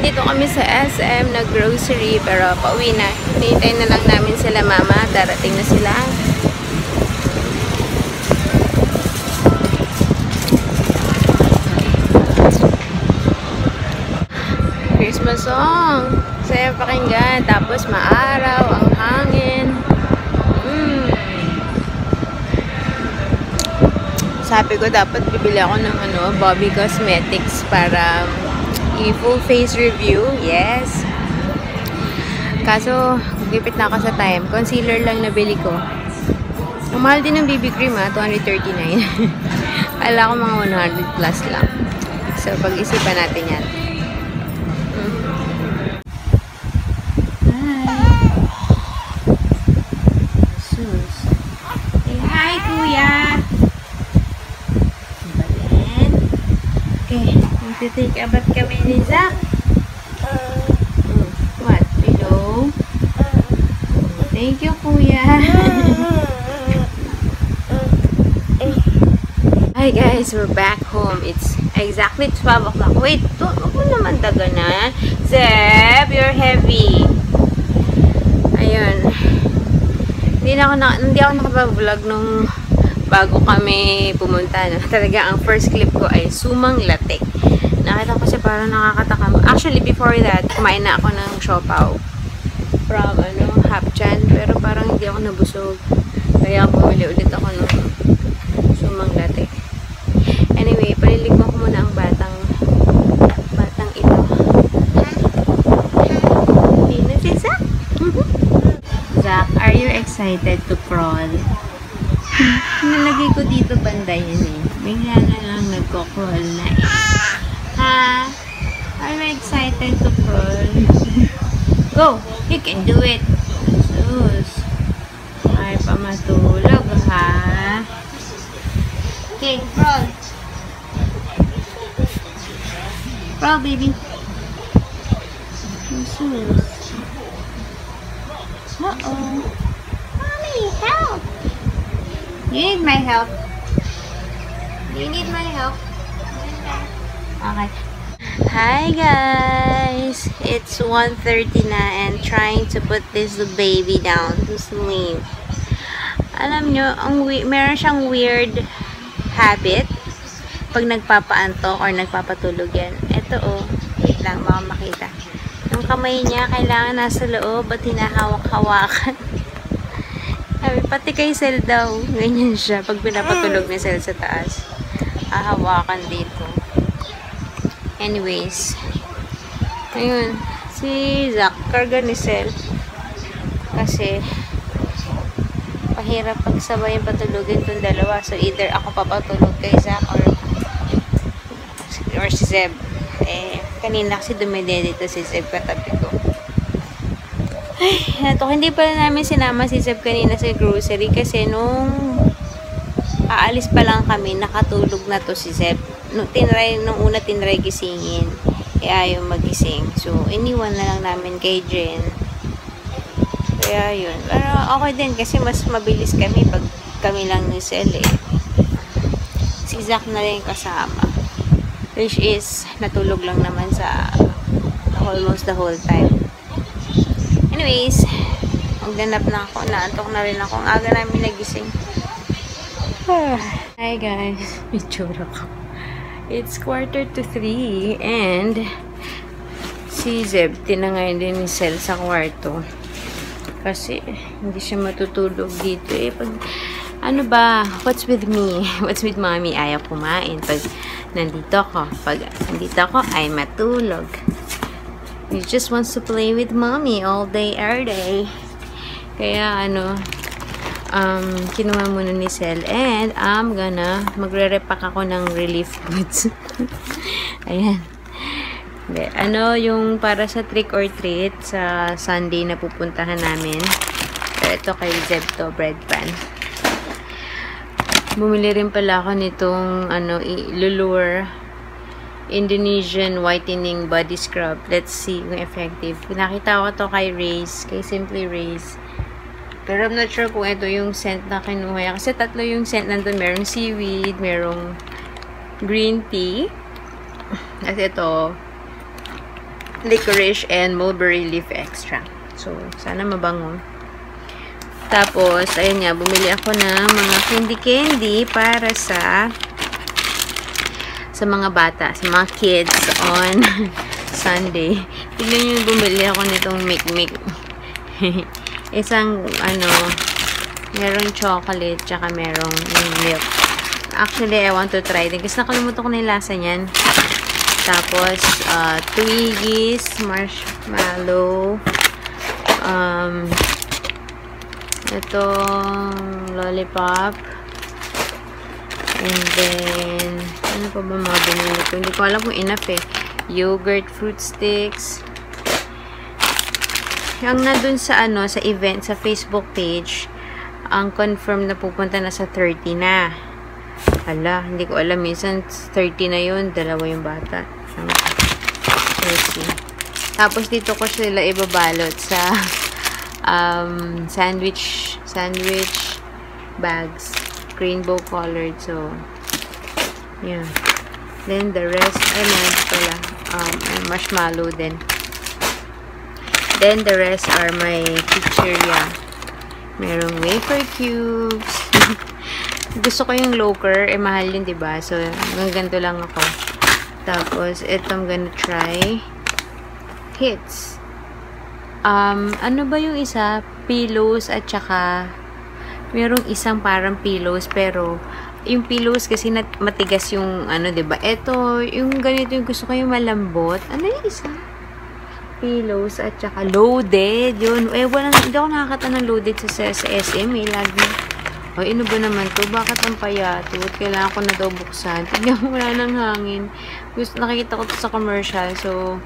Dito kami sa SM na grocery pero pauwi na. Hinihintay na lang namin sila mama. Darating na sila. Christmas song. Saya pakinggan. Tapos maaraw, ang hangin. Sabi ko dapat bibili ako ng Bobby Cosmetics para i-full face review. Yes. Kaso, gipit na ako sa time. Concealer lang nabili ko. Ang mahal din ng BB cream $239. Kala ko mga 100 plus lang. So, pag-isipan natin yan. Hi! Sus. Hey, hi, kuya! Okay. Take a bath kami ni Zach. What? Hello? Thank you, kuya. Hi guys, we're back home. It's exactly 12 o'clock. Wait, huwag mo naman daganan. Zeb, you're heavy. Ayun. Hindi ako nakapag-vlog nung bago kami pumunta. Talaga, ang first clip ko ay Sumang Latik. Nakita ko siya parang nakakatakam. Actually, before that, kumain na ako ng siopaw from, Hapchan. Pero parang hindi ako nabusog. Kaya bumili ulit ako ng Sumang Latik. Anyway, paliligman ko muna ang batang ito. Hindi na si Zach. Zach, are you excited to crawl? Nalagay ko dito banda yun eh. Bigla na lang nagko-crawl na eh. Ha? Are you excited to crawl? Go! You can do it! Sus! Ay, pa matulog ha? Okay, crawl! Crawl, baby! Sus! Uh-oh! Mommy, help! You need my help? You need my help? Okay. Hi guys! It's 1:30 na and trying to put this baby down to sleep. Alam nyo, meron siyang weird habit pag nagpapaantok or nagpapatulog yan. Ito wait lang, baka makita. Ang kamay niya kailangan nasa loob at hinahawak-hawakan. Pati kay Sel daw, ganyan siya. Pag pinapatulog ni Sel sa taas, hahawakan dito. Anyways, ayun, si Zach, karga ni Sel. Kasi, pahirap pagsabay yung patulogin itong dalawa. So, either ako papatulog kay Zach or si Zeb. Kanina kasi dumidedito si Zeb katabi ko. Ay, ito, hindi pala namin sinama si Zeb kanina sa grocery kasi nung aalis pa lang kami, nakatulog na to si Zeb. Nung una tinry gisingin, ayaw magising. So, iniwan na lang namin kay Jen. Kaya yun. Pero okay din kasi mas mabilis kami pag kami lang ni Sel eh. Si Zach na rin kasama. Which is, natulog lang naman sa almost the whole time. Anyways, magdanap na ako. Naantok na rin ako. Ang aga namin nagising. Hi guys. Itsura ko. It's 2:45 and si Zeb tinangay din ni Sel sa kwarto. Kasi hindi siya matutulog dito eh. Pag, ano ba? What's with me? What's with mommy? Ayaw kumain. Pag nandito ako. Pag nandito ako, ay matulog. He just wants to play with mommy all day, every day. Kaya kinuha muna ni Sel and I'm gonna magre-repack ako ng relief goods. Ayan. Hindi. Ano yung para sa trick or treat sa Sunday na pupuntahan namin. Ito kay Zeb to, bread pan. Bumili rin pala ako nitong Lulur Indonesian Whitening Body Scrub. Let's see kung effective. Nakita ko to kay Raze, kay Simply Raze. Pero I'm not sure kung ito yung scent na kinuha. Kasi tatlo yung scent nandun. Merong seaweed, merong green tea. At ito, licorice and mulberry leaf extract. So, sana mabango. Tapos, ayun nga, bumili ako ng mga candy para sa mga bata, sa mga kids on Sunday. Tignan nyo, bumili ako nitong Mikmik. Isang, merong chocolate, tsaka merong milk. Actually, I want to try din. Kasi nakalimutan ko na yung lasa niyan. Tapos, Twiggies, marshmallow, itong lollipop, and then, ano pa ba mga binili ko? Hindi ko alam kung enough eh. Yogurt, fruit sticks. Yung nandun sa sa event, sa Facebook page, ang confirm na pupunta na sa 30 na. Hala, hindi ko alam. Minsan 30 na yun. Dalawa yung bata. Let's see. Tapos dito ko sila ibabalot sa sandwich bags, rainbow colored. So yeah, then the rest pala marshmallow din. Then the rest are my chichirya. Merong wafer cubes. Gusto ko yung loker, mahal yun, diba? So ganito lang ako. Tapos ito, I'm gonna try Hits. Ano ba yung isa? Pillows at saka merong isang parang pillows, pero yung pillows kasi matigas yung diba? Ito, yung ganito yung gusto ko, yung malambot. Ano yung isa? Pillows at saka loaded. Yun. Hindi ako nakakata ng loaded sa SM. Lagi. Ay, ano ba naman to? Bakit ang payatot? Kailangan ko na daw buksan. Tignan mo, wala ng hangin. Nakikita ko to sa commercial. So,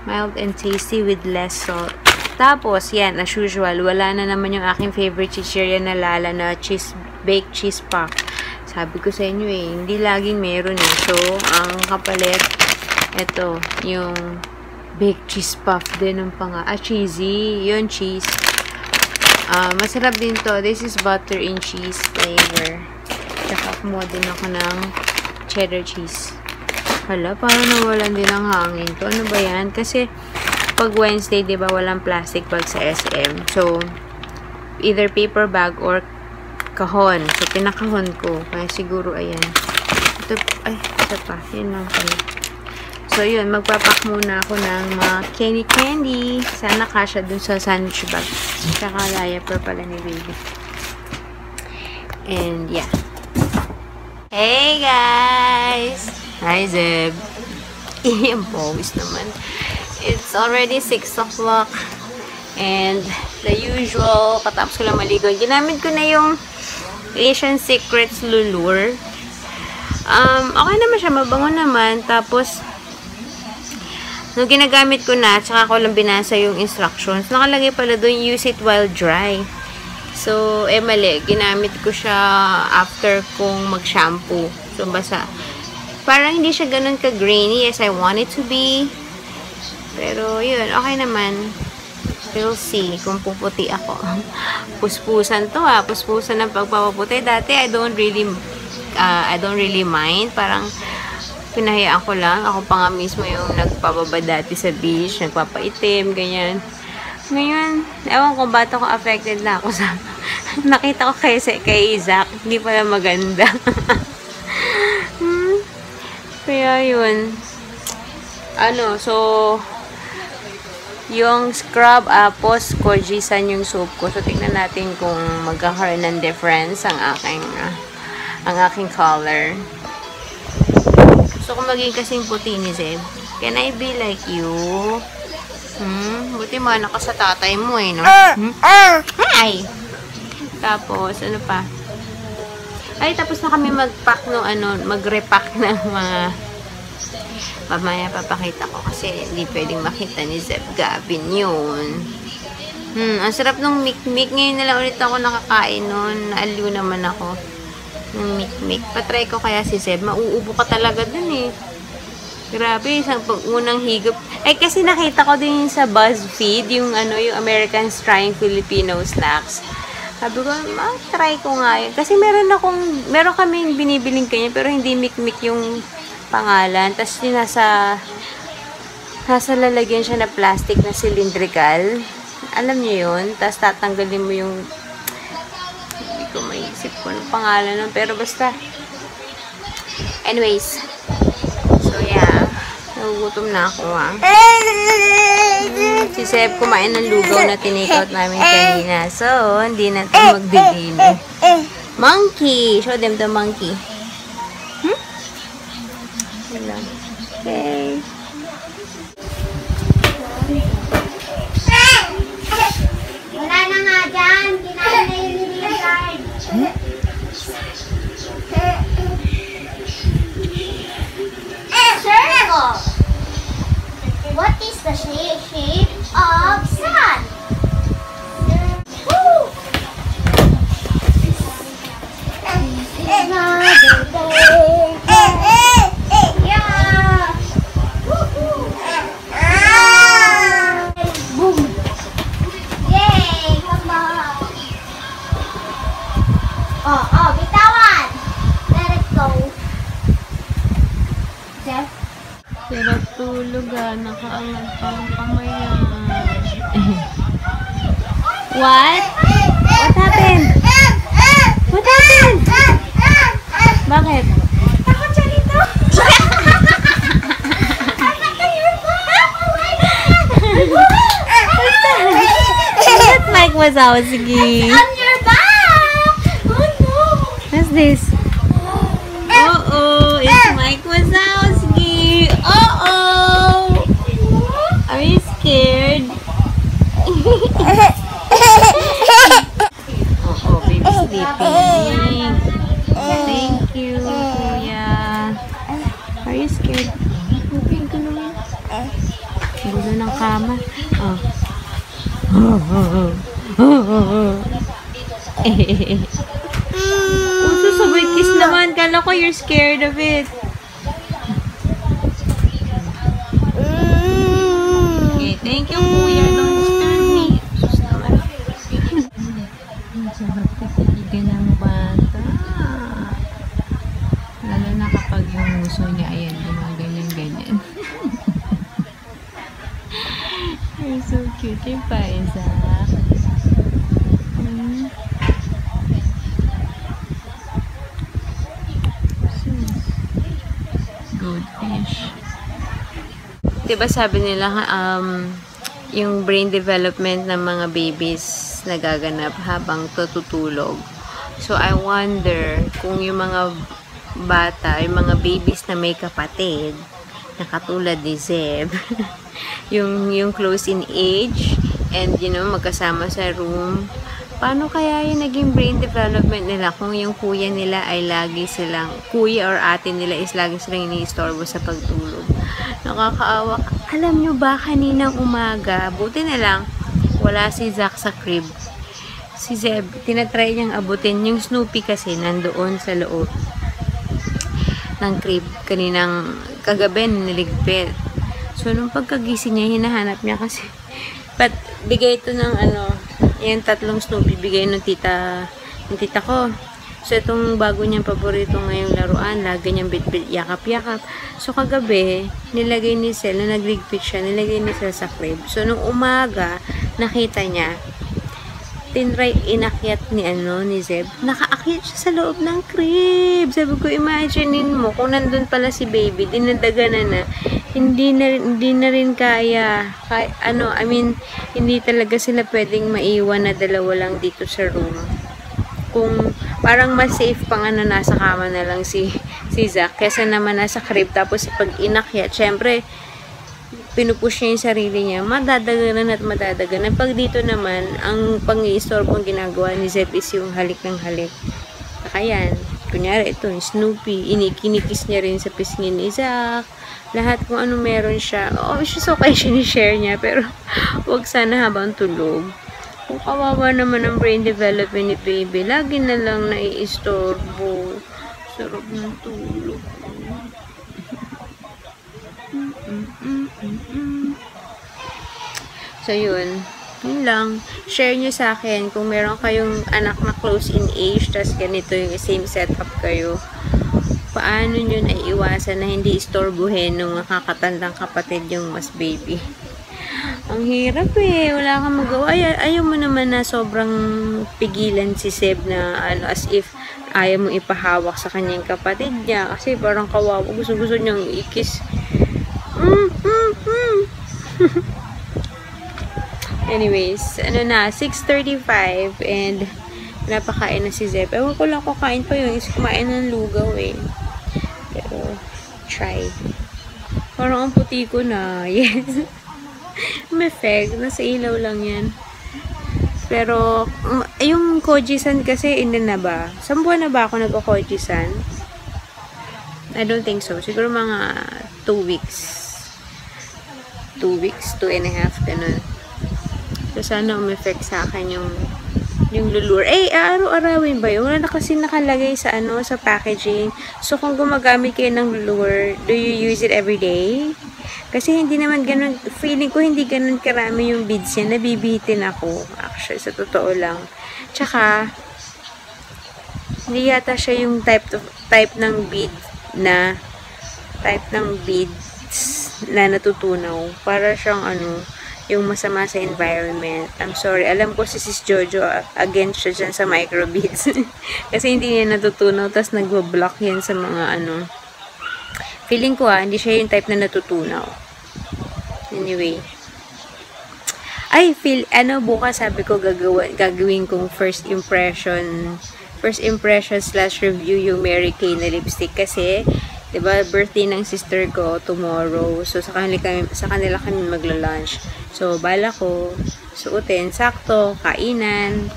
mild and tasty with less salt. Tapos, yan, as usual, wala na naman yung aking favorite chichirya na Lala na baked cheese pack. Sabi ko sa inyo hindi laging meron eh. So, ang kapalit, ito, yung baked cheese puff din ng cheesy. Yun, cheese. Masarap din to. This is butter and cheese flavor. Tsaka kumuha din ako ng cheddar cheese. Hala, parang nawalan din ng hangin to. Ano ba yan? Kasi, pag Wednesday, diba, walang plastic bag sa SM. So, either paper bag or kahon. So, pinakahon ko. Kaya siguro, ayan. Ito, isa pa. Yan lang pala. So, yun. Magpapak muna ako ng mga candy. Sana kasha dun sa sandwich bag. Tsaka diaper pala ni baby. And, yeah. Hey, guys! Hi, Zeb. Yung pawis naman. It's already 6 o'clock. And, the usual, katapos ko lang maligo. Ginamit ko na yung Asian Secrets Lulur. Okay naman siya. Mabango naman. Tapos, nung ginagamit ko na, tsaka ko lang binasa yung instructions, nakalagay pala doon, use it while dry. So, mali. Ginamit ko siya after kong mag-shampoo. So, basa. Parang hindi siya ganun ka-grainy as I want it to be. Pero, yun. Okay naman. We'll see kung puputi ako. Puspusan to Puspusan ng pagpapaputi. Dati, I don't really mind. Parang, pinahayaan ko lang. Ako pa nga mismo yung nagpababa dati sa beach. Nagpapaitim, ganyan. Ngayon, ewan ko ba't ako affected na ako sa... Nakita ko kay Isaac. Hindi pala maganda. Kaya yun. So, yung scrub, apos, kojisan yung soap ko. So, tignan natin kung magkakaroon ng difference ang aking color. Gusto ko maging kasing puti ni Zeb. Can I be like you? Buti mo, anak ka sa tatay mo no? Hi! Tapos, ano pa? Ay, tapos na kami mag-pack mag-repack ng mga Mamaya papakita ko kasi hindi pwedeng makita ni Zeb Gavin yun. Ang sarap ng mikmik. Ngayon na lang ulit ako nakakain nun. Naaliw naman ako ng mikmik. Patry ko kaya si Zeb. Mauubo ka talaga dun eh. Grabe, isang unang higop. Eh, kasi nakita ko din sa BuzzFeed, yung yung Americans Trying Filipino Snacks. Sabi ko, try ko nga yun. Kasi meron kaming binibiling kanya, pero hindi mikmik yung pangalan. Tapos yung nasa lalagyan siya na plastic na cylindrical. Alam niyo yun? Tapos tatanggalin mo yung, hindi ko maisip kung ano pangalan nun, pero basta. Anyways, so yeah, nagugutom na ako Si Seb kumain ng lugaw na tinake out namin kanina. So, hindi natin magdidili. Monkey! Show them the monkey. Okay. Wala na nga dyan. Kinain na yun yung card. Circle. What is the shape of sun? Woo! Another day. Yeah. Boom. Yay! Come on. Oh, bitawan. Let it go. Jeff? Sarap tulog nakaangat pa ang kamay What? What happened? What happened? Bakit? Takot siya dito. That Mike Wazowski. On your back. Oh no. What's this? Uh-oh, it's Mike Wazowski. Uh-oh. Are you scared? Oh, baby sleeping. Thank you, Kuya. Are you scared? Okay, gulo. Gulo ng kama. Sabay kiss naman. Kala ko you're scared of it. Okay, thank you, Kuya. Don't disturb me. Sus naman. Sarap titigigan ng bata. Lalo na kapag yung uso niya, ayan, gumaganyan-ganyan. You're so cute, yung paisa. Goldfish. Diba sabi nila, yung brain development ng mga babies nagaganap habang tutulog. So, I wonder kung yung mga bata, yung mga babies na may kapatid, na katulad ni Zeb, yung close in age, and magkasama sa room, paano kaya yung naging brain development nila kung yung kuya nila ay lagi silang, kuya or ate nila is lagi silang iniistorbo sa pagtulog. Nakakaawa. Alam nyo ba, kaninang umaga, buti na lang, wala si Zach sa crib. Si Zeb, tinatry niyang abutin. Yung Snoopy kasi nandoon sa loob ng crib. Kaninang kagabi, niligpit. So, nung pagkagising niya, hinahanap niya kasi bigay ito ng yung 3 Snoopy, bigay ng tita ko. So, itong bago niyang paborito ngayong laruan, lagi niyang bit-bit, yakap-yakap. So, kagabi, nilagay ni Sel, na nagligpit siya, nilagay ni Sel sa crib. So, nung umaga, nakita niya, inakyat ni Zeb, nakaakyat siya sa loob ng crib. Sabi ko, imaginein mo, kung nandun pala si baby, dinadaganan na, hindi na rin kaya, hindi talaga sila pwedeng maiwan na dalawa lang dito sa room. Kung parang mas safe pang nasa kama na lang si Zach kesa naman nasa crib, tapos pag inakyat, syempre pinupush niya yung sarili niya, madadaganan. Pag dito naman, ang pang-i-istorbo ang ginagawa ni Zeb is yung halik ng halik. Kaya yan, kunyari ito, yung Snoopy, kinikis niya rin sa pisngi ni Zach, lahat kung ano meron siya. Oh, she's okay, sinishare niya, pero wag sana habang tulog. Kung kawawa naman ang brain development ni baby, lagi na lang naiistorbo. Sarap ng tulog. So, yun. Yun lang. Share nyo sa akin kung meron kayong anak na close in age, tas ganito yung same setup kayo. Paano nyo naiiwasan na hindi istorbohin nung nakakatandang kapatid yung mas baby? Ang hirap eh. Wala kang magawa. Ayaw mo naman na sobrang pigilan si Seb na ano, as if ayaw mo ipahawak sa kanyang kapatid niya. Kasi parang kawawa. Gusto-gusto niyang ikis. Anyways, ano na, 6:35 and napakain na si Zeb. Ewan ko lang kukain pa yun. Is kumain ng lugaw eh. Pero, try. Parang ang puti ko na. Yes. May effect. Nasa ilaw lang yan. Pero, yung Kojisan kasi, na ba? 10 buwan na ba ako nagko-Kojisan? I don't think so. Siguro mga 2 weeks. 2 weeks, 2.5, ganun. So, sana umeffect sa akin yung lulure. Eh, araw-arawin ba yun? Wala na kasi nakalagay sa sa packaging. So, kung gumagamit kayo ng lure, do you use it every day? Kasi hindi naman ganun, feeling ko hindi ganun karami yung beads yan. Nabibitin ako, actually, sa totoo lang. Tsaka, hindi yata siya yung type ng bead na beads na natutunaw. Para siyang yung masama sa environment. I'm sorry. Alam ko si Sis Jojo against siya dyan sa microbeads. Kasi hindi niya natutunaw tas nagwa-block yan sa mga feeling ko hindi siya yung type na natutunaw. Anyway. Ay, bukas sabi ko gagawin kong first impression / review yung Mary Kay na lipstick kasi 'di ba birthday ng sister ko tomorrow. So sa kanila kami magla-lunch. So bala ko suotin sakto, kainan.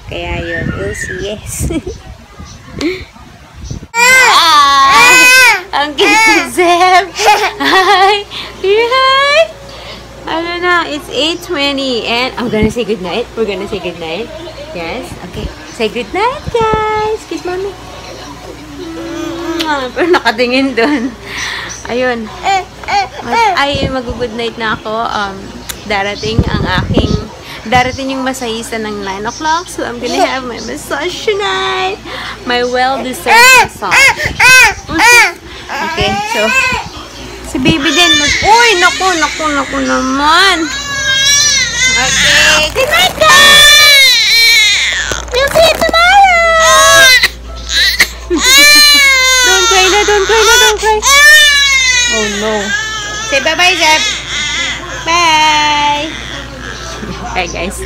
Kaya yun, we'll see. Yes. Ang cute Zeb. Hi. Hi. Ano na, it's 8:20 and I'm gonna say goodnight. We're gonna say goodnight. Yes. Okay. Say goodnight, guys. Kiss mommy. Pero nakatingin doon. Ayun. Ay, mag-good night na ako. Darating yung masahista ng 9 o'clock. So, I'm gonna have my massage tonight. My well-deserved massage. Okay, so, si baby din. Uy, naku naman. Okay, good night, guys! We'll see you tomorrow! Don't cry. Oh no. Say bye-bye, Zeb. Bye. Bye, guys.